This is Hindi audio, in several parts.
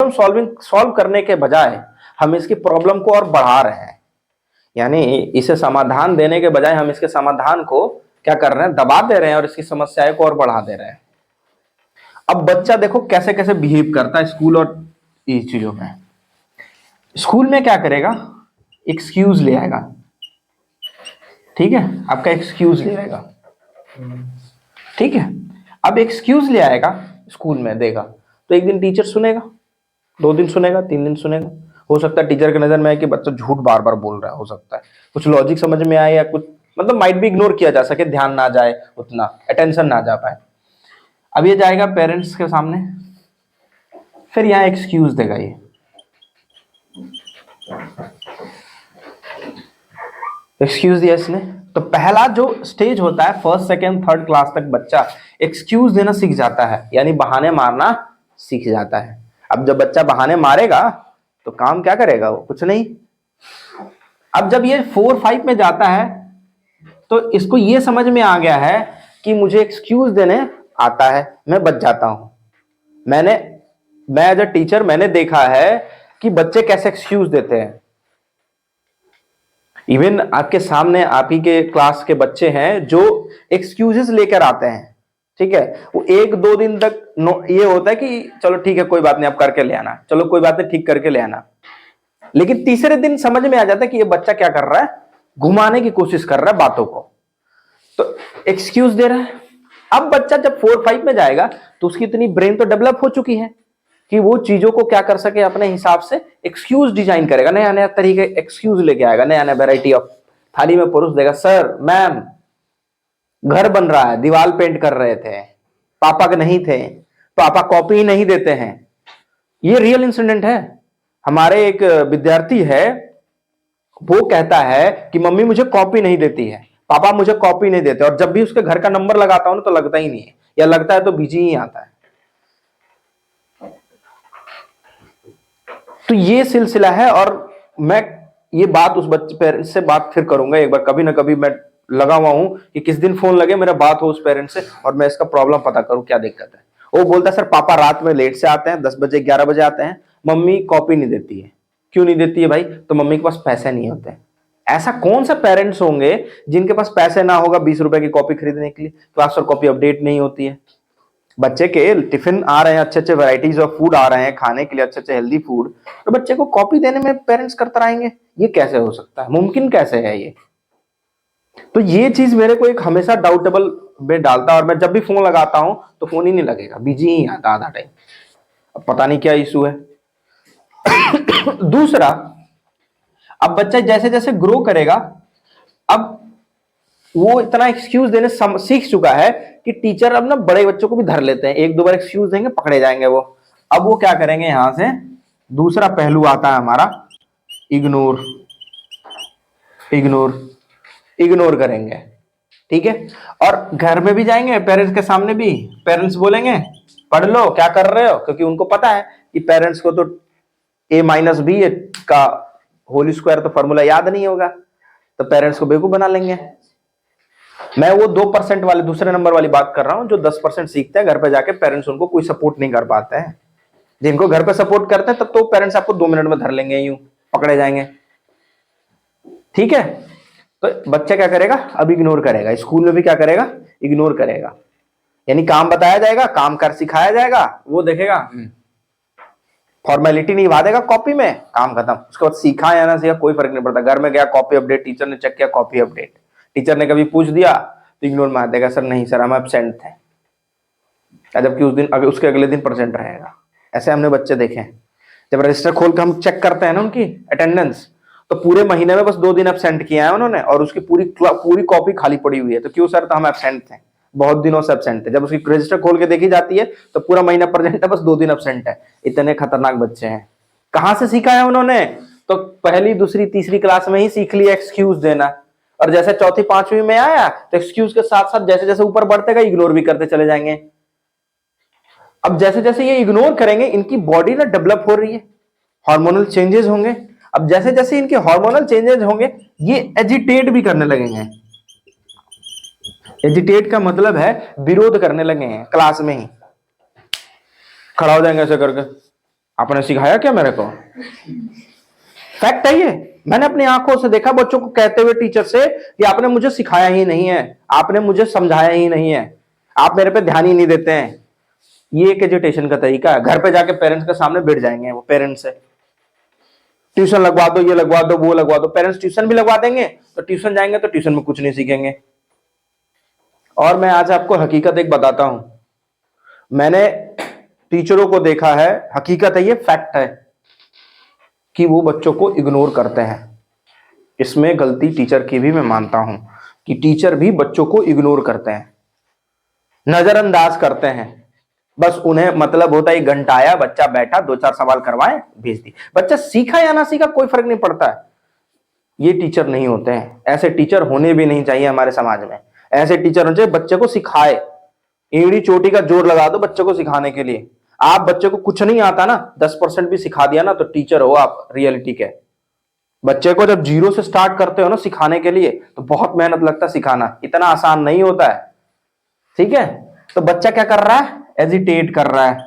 सॉल्व करने के बजाय हम इसकी प्रॉब्लम को और बढ़ा रहे हैं, यानी इसे समाधान देने के बजाय हम इसके समाधान को क्या कर रहे हैं, दबा दे रहे हैं और इसकी समस्याएं को और बढ़ा दे रहे हैं। अब बच्चा देखो कैसे कैसे बिहेव करता है स्कूल और इस चीजों में। स्कूल में क्या करेगा, एक्सक्यूज ले आएगा, ठीक है, आपका एक्सक्यूज ले आएगा, ठीक है। अब एक्सक्यूज ले आएगा स्कूल में देगा, तो एक दिन टीचर सुनेगा, 2 दिन सुनेगा, 3 दिन सुनेगा। हो सकता है टीचर की नजर में आए कि बच्चा झूठ बार बार बोल रहा है, हो सकता है कुछ लॉजिक समझ में आए या कुछ मतलब माइट भी इग्नोर किया जा सके, ध्यान ना जाए, उतना अटेंशन ना जा पाए। अब ये जाएगा पेरेंट्स के सामने, फिर यहाँ एक्सक्यूज देगा। ये एक्सक्यूज दिया इसने, तो पहला जो स्टेज होता है फर्स्ट सेकेंड थर्ड क्लास तक बच्चा एक्सक्यूज देना सीख जाता है, यानी बहाने मारना सीख जाता है। अब जब बच्चा बहाने मारेगा तो काम क्या करेगा, वो कुछ नहीं। अब जब ये 4-5 में जाता है तो इसको ये समझ में आ गया है कि मुझे एक्सक्यूज देने आता है, मैं बच जाता हूं। मैं एज अ टीचर मैंने देखा है कि बच्चे कैसे एक्सक्यूज देते हैं। इवन आपके सामने आप ही के क्लास के बच्चे हैं जो एक्सक्यूजेस लेकर आते हैं, ठीक है। वो 1-2 दिन तक ये होता है कि चलो ठीक है कोई बात नहीं, आप करके ले आना, चलो कोई बात नहीं ठीक करके ले आना। लेकिन तीसरे दिन समझ में आ जाता है कि ये बच्चा क्या कर रहा है, घुमाने की कोशिश कर रहा है बातों को, तो एक्सक्यूज दे रहा है। अब बच्चा जब 4-5 में जाएगा तो उसकी इतनी ब्रेन तो डेवलप हो चुकी है कि वो चीजों को क्या कर सके, अपने हिसाब से एक्सक्यूज डिजाइन करेगा, नया नया तरीके एक्सक्यूज लेके आएगा, नया नया वेराइटी ऑफ। थाली में परोस देगा, सर मैम घर बन रहा है, दीवार पेंट कर रहे थे, पापा के नहीं थे, पापा कॉपी नहीं देते हैं। ये रियल इंसिडेंट है। हमारे एक विद्यार्थी है, वो कहता है कि मम्मी मुझे कॉपी नहीं देती है, पापा मुझे कॉपी नहीं देते, और जब भी उसके घर का नंबर लगाता हूं ना तो लगता ही नहीं है, या लगता है तो बिजी ही आता है। तो ये सिलसिला है। और मैं ये बात उस बच्चे पेरेंट्स से बात फिर करूंगा एक बार, कभी ना कभी मैं लगा हुआ हूं कि किस दिन फोन लगे मेरा बात हो उस पेरेंट्स से और मैं इसका प्रॉब्लम पता करूं क्या दिक्कत है। वो बोलता है सर पापा रात में लेट से आते हैं, 10 बजे 11 बजे आते हैं, मम्मी कॉपी नहीं देती है। क्यों नहीं देती है भाई, तो मम्मी के पास पैसे नहीं होते। ऐसा कौन सा पेरेंट्स होंगे जिनके पास पैसे ना होगा 20 रुपए की कॉपी खरीदने के लिए, क्लास और कॉपी अपडेट नहीं होती है। बच्चे के टिफिन आ रहे हैं, अच्छे अच्छे वैरायटीज ऑफ फूड आ रहे हैं खाने के लिए, अच्छे अच्छे हेल्दी फूड, तो बच्चे को कॉपी देने में पेरेंट्स करते रहेंगे, ये कैसे हो सकता है, मुमकिन कैसे है ये। तो ये चीज मेरे को एक हमेशा डाउटेबल में डालता है, और मैं जब भी फोन लगाता हूं तो फोन ही नहीं लगेगा, बिजी ही आता आधा टाइम। अब पता नहीं क्या इशू है। दूसरा, अब बच्चा जैसे जैसे ग्रो करेगा, अब वो इतना एक्सक्यूज देने सीख चुका है कि टीचर अब ना बड़े बच्चों को भी धर लेते हैं, 1-2 बार एक्सक्यूज देंगे पकड़े जाएंगे वो। अब वो क्या करेंगे, यहां से दूसरा पहलू आता है हमारा, इग्नोर। इग्नोर इग्नोर करेंगे, ठीक है। और घर में भी जाएंगे, पेरेंट्स के सामने भी पेरेंट्स बोलेंगे पढ़ लो क्या कर रहे हो, क्योंकि उनको पता है कि पेरेंट्स को तो a-b का होल स्क्वायर तो फॉर्मूला याद नहीं होगा, तो पेरेंट्स को बेवकूफ बना लेंगे। मैं वो 2% वाले दूसरे नंबर वाली बात कर रहा हूं, जो 10% सीखते हैं घर पे जाके, पेरेंट्स उनको कोई सपोर्ट नहीं कर पाते हैं। जिनको घर पे सपोर्ट करते हैं तब तो पेरेंट्स आपको 2 मिनट में धर लेंगे, यूं पकड़े जाएंगे, ठीक है। तो बच्चा क्या करेगा, अब इग्नोर करेगा। स्कूल में भी क्या करेगा, इग्नोर करेगा, यानी काम बताया जाएगा, काम कर सिखाया जाएगा, वो देखेगा, फॉर्मेलिटी निभा देगा कॉपी में, काम खत्म। उसके बाद सीखा या ना सीखा कोई फर्क नहीं पड़ता। घर में गया, कॉपी अपडेट, टीचर ने चेक किया, कॉपी अपडेट। टीचर ने कभी पूछ दिया तो इग्नोर मार देगा, सर नहीं सर हम एब्सेंट थे, जबकि उस दिन उसके अगले दिन प्रेजेंट रहेगा। ऐसे हमने बच्चे देखे हैं। जब रजिस्टर खोल कर हम चेक करते हैं ना उनकी अटेंडेंस, तो पूरे महीने में बस 2 दिन एब्सेंट किया है उन्होंने, और उसकी पूरी कॉपी खाली पड़ी हुई है। तो क्यों सर, तो हम एब्सेंट थे, बहुत दिनों से एब्सेंट थे। जब उसकी रजिस्टर खोल के देखी जाती है तो पूरा महीना प्रेजेंट है, बस 2 दिन एब्सेंट है। इतने खतरनाक बच्चे हैं। कहां से सीखा है उन्होंने, तो पहली दूसरी तीसरी क्लास में ही सीख लिया एक्सक्यूज देना, और जैसे चौथी पांचवी में आया तो एक्सक्यूज के साथ साथ जैसे जैसे ऊपर बढ़ते गए इग्नोर भी करते चले जाएंगे। अब जैसे जैसे ये इग्नोर करेंगे, इनकी बॉडी ना डेवलप हो रही है, हार्मोनल चेंजेस होंगे। अब जैसे जैसे इनके हार्मोनल चेंजेस होंगे, ये एजिटेट भी करने लगेंगे। एजिटेट का मतलब है विरोध करने लगे हैं, क्लास में ही खड़ा हो जाएंगे ऐसे करके, आपने सिखाया क्या मेरे को? फैक्ट है ये, मैंने अपनी आंखों से देखा बच्चों को कहते हुए टीचर से कि आपने मुझे सिखाया ही नहीं है, आपने मुझे समझाया ही नहीं है, आप मेरे पे ध्यान ही नहीं देते हैं। ये एक एजुटेशन का तरीका है। घर पे जाके पेरेंट्स के सामने बैठ जाएंगे वो पेरेंट्स से, ट्यूशन लगवा दो, ये लगवा दो, वो लगवा दो। पेरेंट्स ट्यूशन भी लगवा देंगे तो ट्यूशन जाएंगे तो ट्यूशन में कुछ नहीं सीखेंगे। और मैं आज आपको हकीकत एक बताता हूं, मैंने टीचरों को देखा है, हकीकत है ये, फैक्ट है कि वो बच्चों को इग्नोर करते हैं। इसमें गलती टीचर की भी मैं मानता हूं कि टीचर भी बच्चों को इग्नोर करते हैं, नजरअंदाज करते हैं। बस उन्हें मतलब होता है 1 घंटा आया, बच्चा बैठा, 2-4 सवाल करवाए, भेज दी। बच्चा सीखा या ना सीखा कोई फर्क नहीं पड़ता है। ये टीचर नहीं होते हैं, ऐसे टीचर होने भी नहीं चाहिए हमारे समाज में। ऐसे टीचर होने चाहिए बच्चे को सिखाए, एड़ी चोटी का जोर लगा दो बच्चे को सिखाने के लिए। आप बच्चे को कुछ नहीं आता ना, 10% भी सिखा दिया ना तो टीचर हो आप, रियलिटी के। बच्चे को जब 0 से स्टार्ट करते हो ना सिखाने के लिए तो बहुत मेहनत लगता है सिखाना, इतना आसान नहीं होता है। ठीक है, तो बच्चा क्या कर रहा है? एजिटेट कर रहा है,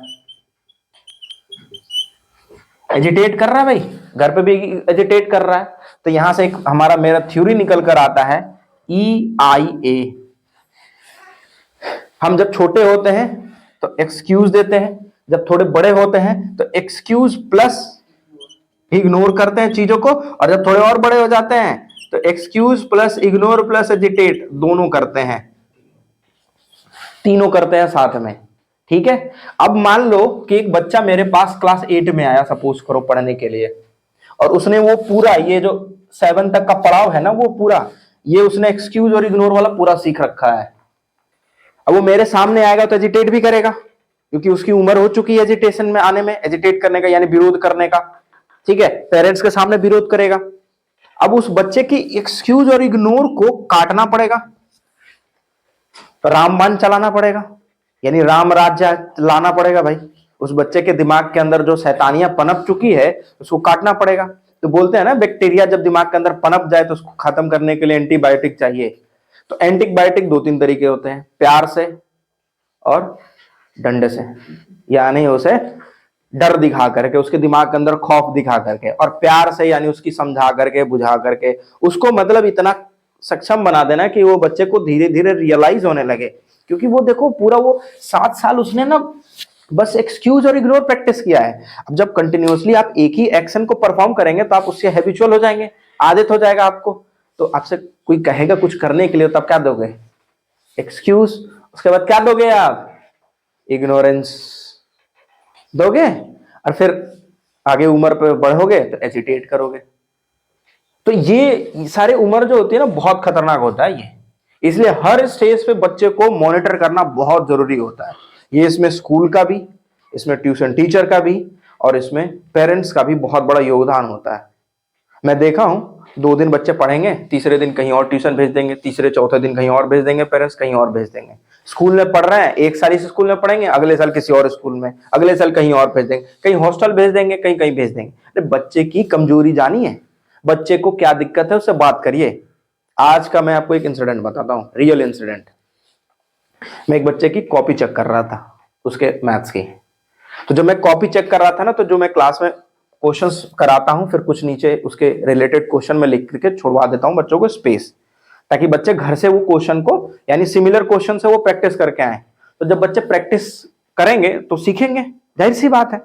एजिटेट कर रहा है भाई, घर पे भी एजिटेट कर रहा है। तो यहां से एक हमारा मेरा थ्योरी निकल कर आता है, EIA। हम जब छोटे होते हैं तो एक्सक्यूज देते हैं, जब थोड़े बड़े होते हैं तो एक्सक्यूज प्लस इग्नोर करते हैं चीजों को, और जब थोड़े और बड़े हो जाते हैं तो excuse plus ignore plus agitate दोनों करते हैं, तीनों करते हैं साथ में। ठीक है, अब मान लो कि एक बच्चा मेरे पास क्लास 8 में आया, सपोज करो, पढ़ने के लिए, और उसने वो पूरा ये जो 7 तक का पड़ाव है ना, वो पूरा ये उसने एक्सक्यूज और इग्नोर वाला पूरा सीख रखा है। अब वो मेरे सामने आएगा तो एजिटेट भी करेगा, क्योंकि उसकी उम्र हो चुकी है एजिटेशन में आने में, एजिटेट करने का यानी विरोध करने का। ठीक है, पेरेंट्स के सामने विरोध करेगा। अब उस बच्चे की एक्सक्यूज और इग्नोर को काटना पड़ेगा, तो रामबाण चलाना पड़ेगा, यानी राम राज्य लाना पड़ेगा भाई। उस बच्चे के दिमाग के अंदर जो शैतानियां पनप चुकी है उसको काटना पड़ेगा। तो बोलते हैं ना, बैक्टीरिया जब दिमाग के अंदर पनप जाए तो उसको खत्म करने के लिए एंटीबायोटिक चाहिए। तो एंटीबायोटिक 2-3 तरीके होते हैं, प्यार से और डंडे से, यानी उसे डर दिखा करके, उसके दिमाग के अंदर खौफ दिखा करके, और प्यार से यानी उसकी समझा करके, बुझा करके, उसको मतलब इतना सक्षम बना देना कि वो बच्चे को धीरे धीरे रियलाइज होने लगे। क्योंकि वो देखो पूरा वो 7 साल उसने ना बस एक्सक्यूज और इग्नोर प्रैक्टिस किया है। अब जब कंटिन्यूअसली आप एक ही एक्शन को परफॉर्म करेंगे तो आप उससे हैबिचुअल हो जाएंगे, आदत हो जाएगा आपको। तो आपसे कोई कहेगा कुछ करने के लिए, तब क्या दोगे? एक्सक्यूज, उसके बाद क्या दोगे आप? इग्नोरेंस दोगे, और फिर आगे उम्र पे बढ़ोगे तो एजिटेट करोगे। तो ये सारे उम्र जो होती है ना, बहुत खतरनाक होता है ये। इसलिए हर स्टेज पे बच्चे को मॉनिटर करना बहुत जरूरी होता है। ये इसमें स्कूल का भी, इसमें ट्यूशन टीचर का भी, और इसमें पेरेंट्स का भी बहुत बड़ा योगदान होता है। मैं देखा हूं, 2 दिन बच्चे पढ़ेंगे, तीसरे दिन कहीं और ट्यूशन भेज देंगे, तीसरे चौथे दिन कहीं और भेज देंगे, पेरेंट्स कहीं और भेज देंगे। स्कूल में पढ़ रहे हैं, एक साल इस स्कूल में पढ़ेंगे, अगले साल किसी और स्कूल में, अगले साल कहीं और भेज देंगे, कहीं हॉस्टल भेज देंगे, कहीं कहीं भेज देंगे। अरे बच्चे की कमजोरी जानी है, बच्चे को क्या दिक्कत है उससे बात करिए। आज का मैं आपको एक इंसिडेंट बताता हूँ, रियल इंसिडेंट। मैं एक बच्चे की कॉपी चेक कर रहा था, उसके मैथ्स की। तो जब मैं कॉपी चेक कर रहा था ना, तो जो मैं क्लास में क्वेश्चंस कराता हूं, फिर कुछ नीचे उसके रिलेटेड क्वेश्चन में लिख करके छुड़वा देता हूं बच्चों को स्पेस, ताकि बच्चे घर से वो क्वेश्चन को यानी सिमिलर क्वेश्चन से वो प्रैक्टिस करके आए। तो जब बच्चे प्रैक्टिस करेंगे तो सीखेंगे, जाहिर सी बात है।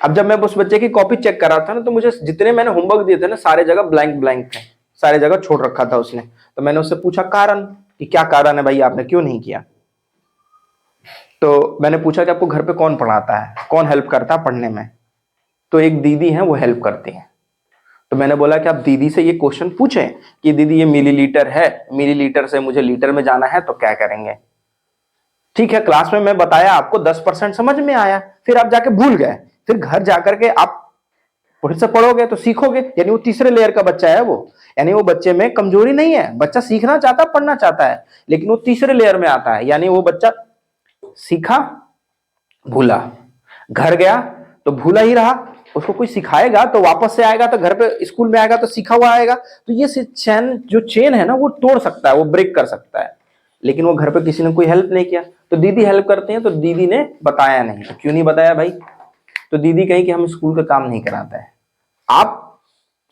अब जब मैं उस बच्चे की कॉपी चेक कर रहा था ना, तो मुझे जितने मैंने होमवर्क दिए थे ना, सारे जगह ब्लैंक ब्लैंक थे, सारे जगह छोड़ रखा था उसने। तो मैंने उससे पूछा कारण, कि क्या कारण है भाई, आपने क्यों नहीं किया? तो मैंने पूछा कि आपको घर पे कौन पढ़ाता है, कौन हेल्प करता है पढ़ने में? तो एक दीदी है, वो हेल्प करती है। तो मैंने बोला कि आप दीदी से ये क्वेश्चन पूछें कि दीदी ये मिलीलीटर है, मिलीलीटर से मुझे लीटर में जाना है तो क्या करेंगे? ठीक है, क्लास में मैं बताया, आपको 10% समझ में आया, फिर आप जाके भूल गए, फिर घर जाकर के आप फिर से पढ़ोगे तो सीखोगे। यानी वो तीसरे लेयर का बच्चा है वो, यानी वो बच्चे में कमजोरी नहीं है, बच्चा सीखना चाहता, पढ़ना चाहता है, लेकिन वो तीसरे लेयर में आता है। यानी वो बच्चा सीखा, भूला, घर गया तो भूला ही रहा, उसको कोई सिखाएगा तो वापस से आएगा, तो घर पे स्कूल में आएगा तो सीखा हुआ आएगा। तो ये चैन जो चेन है ना, वो तोड़ सकता है, वो ब्रेक कर सकता है। लेकिन वो घर पे किसी ने कोई हेल्प नहीं किया, तो दीदी हेल्प करते हैं, तो दीदी ने बताया नहीं। तो क्यों नहीं बताया भाई? तो दीदी कहीं कि हम स्कूल का काम नहीं कराते हैं। आप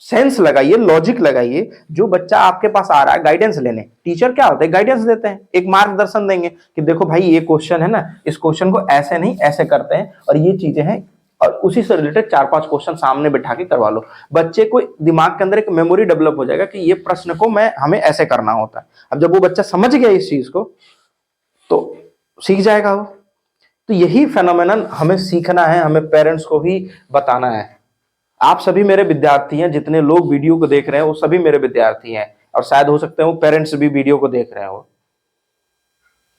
सेंस लगाइए, लॉजिक लगाइए। जो बच्चा आपके पास आ रहा है गाइडेंस लेने, टीचर क्या होता है, गाइडेंस देते हैं, एक मार्गदर्शन देंगे कि देखो भाई ये क्वेश्चन है ना, इस क्वेश्चन को ऐसे नहीं ऐसे करते हैं और ये चीजें हैं, और उसी से रिलेटेड 4-5 क्वेश्चन सामने बैठा के करवा लो। बच्चे को दिमाग के अंदर एक मेमोरी डेवलप हो जाएगा कि ये प्रश्न को हमें ऐसे करना होता है। अब जब वो बच्चा समझ गया इस चीज को तो सीख जाएगा वो। तो यही फेनोमेनन हमें सीखना है, हमें पेरेंट्स को भी बताना है। आप सभी मेरे विद्यार्थी हैं, जितने लोग वीडियो को देख रहे हैं वो सभी मेरे विद्यार्थी हैं, और शायद हो सकते हैं वो पेरेंट्स भी वीडियो को देख रहे हो।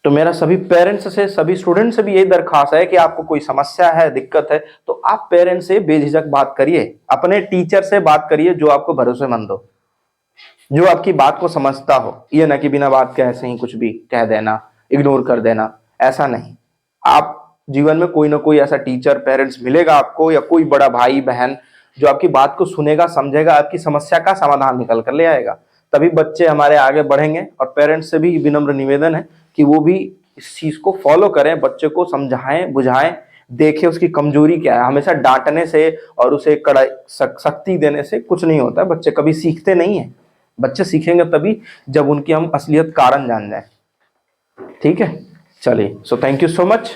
तो मेरा सभी पेरेंट्स से, सभी स्टूडेंट से भी यही दरखास्त है कि आपको कोई समस्या है, दिक्कत है, तो आप पेरेंट्स से बेझिझक बात करिए, अपने टीचर से बात करिए जो आपको भरोसेमंद हो, जो आपकी बात को समझता हो। ये ना कि बिना बात के ऐसे ही कुछ भी कह देना, इग्नोर कर देना, ऐसा नहीं। आप जीवन में कोई ना कोई ऐसा टीचर, पेरेंट्स मिलेगा आपको, या कोई बड़ा भाई बहन जो आपकी बात को सुनेगा, समझेगा, आपकी समस्या का समाधान निकल कर ले आएगा। तभी बच्चे हमारे आगे बढ़ेंगे। और पेरेंट्स से भी विनम्र निवेदन है कि वो भी इस चीज को फॉलो करें, बच्चे को समझाएं, बुझाएं, देखें उसकी कमजोरी क्या है। हमेशा डांटने से और उसे कड़ाई सख्ती देने से कुछ नहीं होता है। बच्चे कभी सीखते नहीं है। बच्चे सीखेंगे तभी जब उनकी हम असलियत कारण जान जाए। ठीक है, चलिए, so thank you so much.